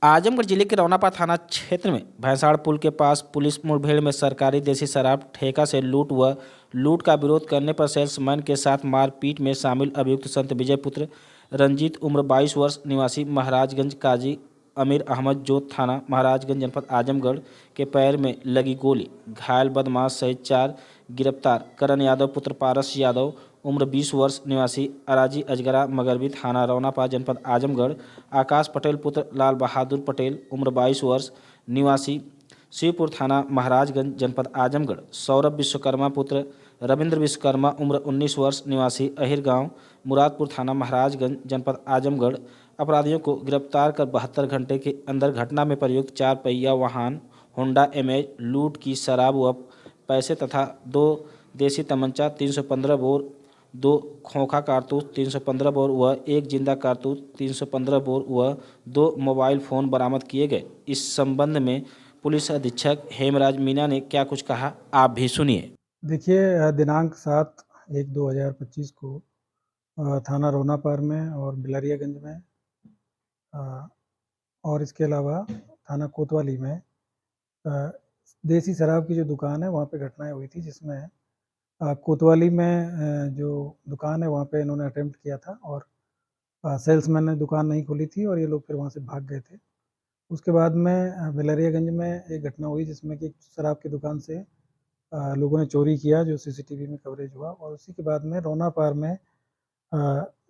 आजमगढ़ जिले के रौनापा थाना क्षेत्र में भैंसाड़ पुल के पास पुलिस मुठभेड़ में सरकारी देसी शराब ठेका से लूट का विरोध करने पर सेल्समैन के साथ मारपीट में शामिल अभियुक्त संत विजय पुत्र रंजीत उम्र 22 वर्ष निवासी महाराजगंज काजी अमीर अहमद जो थाना महाराजगंज जनपद आजमगढ़ के पैर में लगी गोली, घायल बदमाश सहित 4 गिरफ्तार। करण यादव पुत्र पारस यादव उम्र 20 वर्ष निवासी अराजी अजगरा मगरबी थाना रौनापा जनपद आजमगढ़। आकाश पटेल पुत्र लाल बहादुर पटेल उम्र 22 वर्ष निवासी शिवपुर थाना महाराजगंज जनपद आजमगढ़। सौरभ विश्वकर्मा पुत्र रविंद्र विश्वकर्मा उम्र 19 वर्ष निवासी अहिर गांव मुरादपुर थाना महाराजगंज जनपद आजमगढ़। अपराधियों को गिरफ्तार कर 72 घंटे के अंदर घटना में प्रयुक्त 4 पहिया वाहन होंडा एमेज, लूट की शराब व पैसे तथा 2 देसी तमंचा, 315 बोर, 2 खोखा कारतूस, 315 बोर व 1 जिंदा कारतूस, 315 बोर व 2 मोबाइल फ़ोन बरामद किए गए। इस संबंध में पुलिस अधीक्षक हेमराज मीना ने क्या कुछ कहा, आप भी सुनिए। देखिए, दिनांक 7/1/2025 को थाना रोनापार में और बिलरियागंज में और इसके अलावा थाना कोतवाली में देसी शराब की जो दुकान है वहाँ पे घटनाएं हुई थी, जिसमें कोतवाली में जो दुकान है वहाँ पे इन्होंने अटेम्प्ट किया था और सेल्समैन ने दुकान नहीं खोली थी और ये लोग फिर वहाँ से भाग गए थे। उसके बाद में बिलरियागंज में एक घटना हुई जिसमें कि शराब की दुकान से लोगों ने चोरी किया, जो सीसीटीवी में कवरेज हुआ। और उसी के बाद में रोनापार में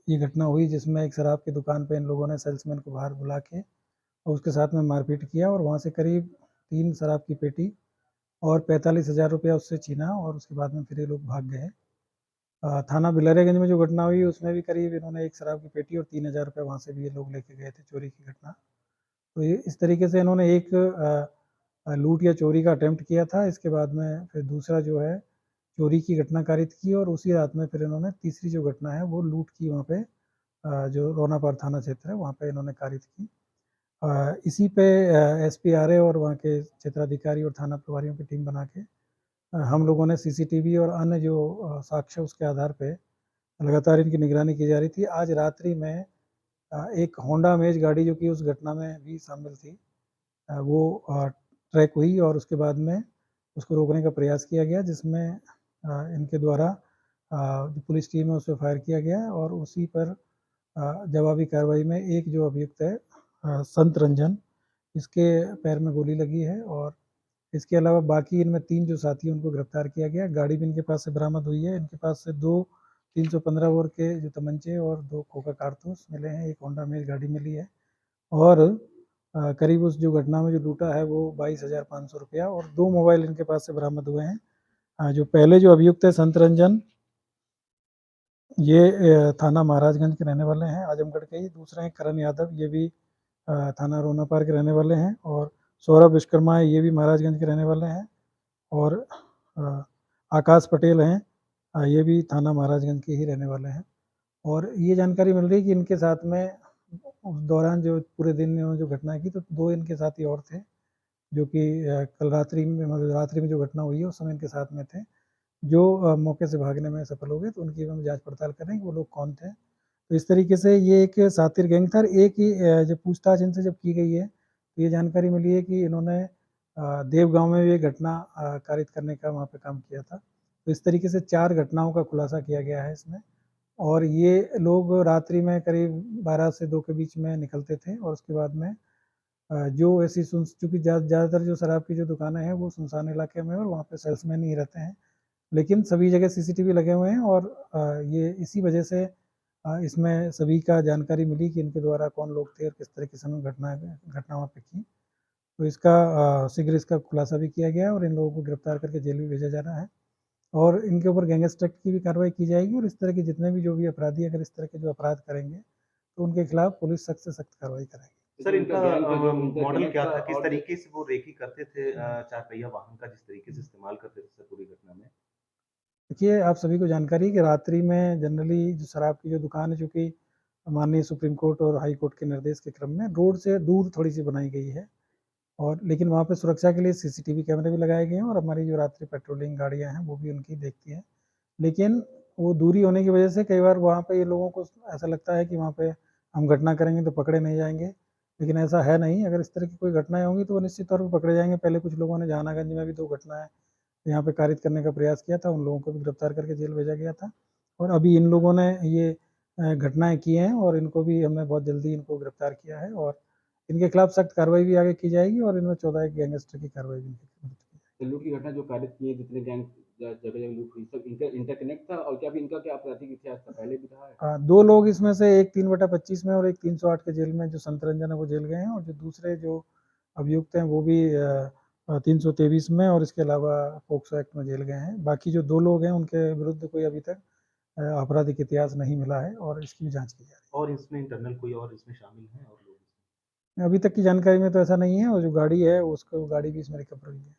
ये घटना हुई जिसमें एक शराब की दुकान पे इन लोगों ने सेल्समैन को बाहर बुला के और उसके साथ में मारपीट किया और वहाँ से करीब 3 शराब की पेटी और 45,000 रुपया उससे छीना और उसके बाद में फिर ये लोग भाग गए। थाना बिलरियागंज में जो घटना हुई उसमें भी करीब इन्होंने एक शराब की पेटी और 3,000 रुपये वहाँ से भी ये लोग लेके गए थे, चोरी की घटना। तो ये इस तरीके से इन्होंने एक लूट या चोरी का अटेम्प्ट किया था। इसके बाद में फिर दूसरा जो है चोरी की घटना कारित की और उसी रात में फिर इन्होंने तीसरी जो घटना है वो लूट की वहाँ पे जो रोनापार थाना क्षेत्र है वहाँ पे इन्होंने कारित की। इसी पे एसपी आरए और वहाँ के क्षेत्राधिकारी और थाना प्रभारियों की टीम बना के हम लोगों ने सीसीटीवी और अन्य जो साक्ष्य उसके आधार पे लगातार इनकी निगरानी की जा रही थी। आज रात्रि में एक होंडा अमेज गाड़ी जो कि उस घटना में भी शामिल थी, वो ट्रैक हुई और उसके बाद में उसको रोकने का प्रयास किया गया, जिसमें इनके द्वारा जो पुलिस टीम है उस पर फायर किया गया और उसी पर जवाबी कार्रवाई में एक जो अभियुक्त है संत रंजन, इसके पैर में गोली लगी है और इसके अलावा बाकी इनमें 3 जो साथी हैं उनको गिरफ्तार किया गया। गाड़ी भी इनके पास से बरामद हुई है। इनके पास से 2 315 बोर के जो तमंचे और 2 खोखा कारतूस मिले हैं। एक होंडा अमेज गाड़ी मिली है और करीब उस जो घटना में जो लूटा है वो 22,500 रुपया और 2 मोबाइल इनके पास से बरामद हुए हैं। जो पहले जो अभियुक्त है संत रंजन, ये थाना महाराजगंज के रहने वाले हैं, आजमगढ़ के ही। दूसरे हैं करण यादव, ये भी थाना रोनापार के रहने वाले हैं और सौरभ विश्वकर्मा है, ये भी महाराजगंज के रहने वाले हैं और आकाश पटेल हैं, ये भी थाना महाराजगंज के ही रहने वाले हैं। और ये जानकारी मिल रही है कि इनके साथ में उस दौरान जो पूरे दिन में जो घटना की तो 2 इनके साथी और थे, जो कि कल रात्रि में मतलब रात्रि में जो घटना हुई है उस समय इनके साथ में थे, जो मौके से भागने में सफल हो गए। तो उनकी हम जाँच पड़ताल कर रहे हैं कि वो लोग कौन थे। तो इस तरीके से ये एक शातिर गैंग था। एक ही जब पूछताछ इनसे जब की गई है तो ये जानकारी मिली है कि इन्होंने देव गाँव में भी एक घटना कारित करने का वहाँ पे काम किया था। तो इस तरीके से 4 घटनाओं का खुलासा किया गया है इसमें और ये लोग रात्रि में करीब 12 से 2 के बीच में निकलते थे और उसके बाद में जो ऐसी चूँकि ज़्यादातर जो शराब की जो दुकानें हैं वो सुनसान इलाके में और वहाँ पे सेल्समैन ही रहते हैं। लेकिन सभी जगह सीसीटीवी लगे हुए हैं और ये इसी वजह से इसमें सभी का जानकारी मिली कि इनके द्वारा कौन लोग थे और किस तरीके से घटना वहाँ पे की। तो इसका शीघ्र इसका खुलासा भी किया गया है और इन लोगों को गिरफ्तार करके जेल भी भेजा जा रहा है और इनके ऊपर गैंगस्टर एक्ट की भी कार्रवाई की जाएगी और इस तरह के जितने भी जो भी अपराधी अगर इस तरह के जो अपराध करेंगे तो उनके खिलाफ पुलिस सख्त से सख्त कार्रवाई करेगी। सर इनका मॉडल क्या था? किस तरीके से वो रेकी करते थे चार पहिया वाहन का जिस तरीके से इस्तेमाल करते थे सर पूरी घटना में? देखिए, आप सभी को जानकारी है कि रात्रि में जनरली जो शराब की जो दुकान है, चूँकि माननीय सुप्रीम कोर्ट और हाई कोर्ट के निर्देश के क्रम में रोड से दूर थोड़ी-सी बनाई गई है और लेकिन वहाँ पे सुरक्षा के लिए सीसीटीवी कैमरे भी लगाए गए हैं और हमारी जो रात्रि पेट्रोलिंग गाड़ियाँ हैं, वो भी उनकी देखती हैं। लेकिन वो दूरी होने की वजह से कई बार वहाँ पे ये लोगों को ऐसा लगता है कि वहाँ पे हम घटना करेंगे तो पकड़े नहीं जाएँगे। लेकिन ऐसा है नहीं। अगर इस तरह की कोई घटनाएं होंगी तो वो निश्चित तौर पर पकड़े जाएंगे। पहले कुछ लोगों ने जहानागंज में भी 2 घटनाएं यहाँ पे कारित करने का प्रयास किया था, उन लोगों को भी गिरफ्तार करके जेल भेजा गया था। और अभी इन लोगों ने ये घटनाएं की हैं और इनको भी हमने बहुत जल्दी इनको गिरफ्तार किया है और इनके खिलाफ सख्त कार्रवाई भी आगे की जाएगी और इनमें 14 एक गैंगस्टर की कार्रवाई भी इनके खिलाफ की जाएगी। तो लूट की घटना जो कारित की है, जितने गैंग जगह जगह लूट हुई, सब इंटरकनेक्ट था और क्या भी इनका क्या आपराधिक इतिहास था, पहले भी रहा है? 2 लोग इसमें से एक 3/25 में और एक 308 के जेल में जो संतरंजन है वो जेल गए हैं और जो दूसरे जो अभियुक्त हैं वो भी 323 में और इसके अलावा पोक्सो एक्ट में जेल गए हैं। बाकी जो 2 लोग हैं उनके विरुद्ध कोई अभी तक आपराधिक इतिहास नहीं मिला है और इसकी भी जांच की जा रही और इसमें इंटरनल कोई और इसमें शामिल हैं और लोग? है। अभी तक की जानकारी में तो ऐसा नहीं है और जो गाड़ी है उसको गाड़ी भी इसमें रिकवर हुई है।